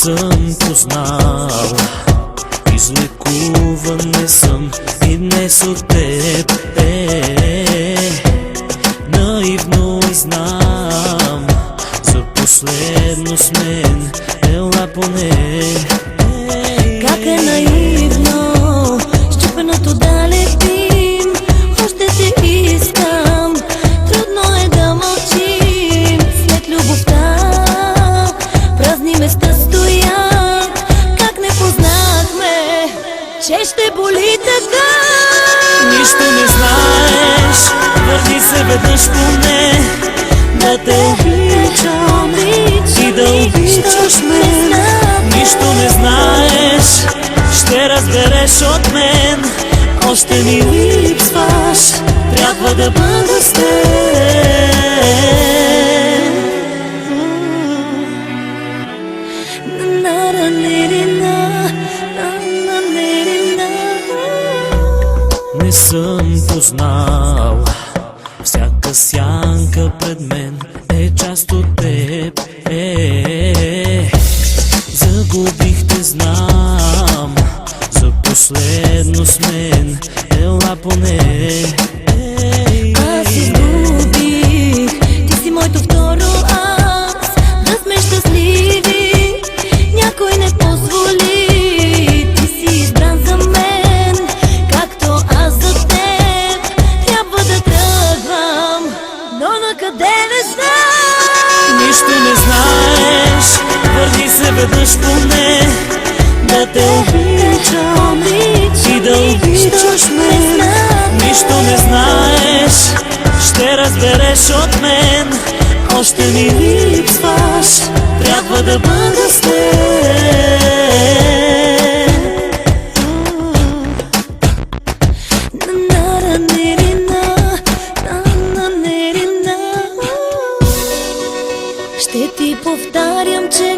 съм познал, излекуван не съм и днес от теб. Наивно и знам, за последно с мен ела поне. Как е наивно, счупеното да летим, още те искам, трудно е да мълчим. След любовта празни места стоят, как не познахме, че ще боли така. Нищо не знаеш, върни се веднъж поне, да те обичам и да обичаш мен. Нищо не знаеш, ще разбереш от мен, още ми липсваш, трябва да бъда с теб. Не съм познал, всяка сянка пред мен е част от теб. Загубих те, знам, за последно с мен ела поне. Аз изгубих, ти си моето второ аз, да сме щастливи, някой не позволи. Ти си избран за мен, както аз за теб, трябва да тръгвам, но накъде не знам. Нищо не знаеш, върни се веднъж поне, да те обичам и да обичаш мен. Нищо не знаеш, ще разбереш от мен, още ми липсваш, трябва да бъда с теб. Ще ти повтарям, че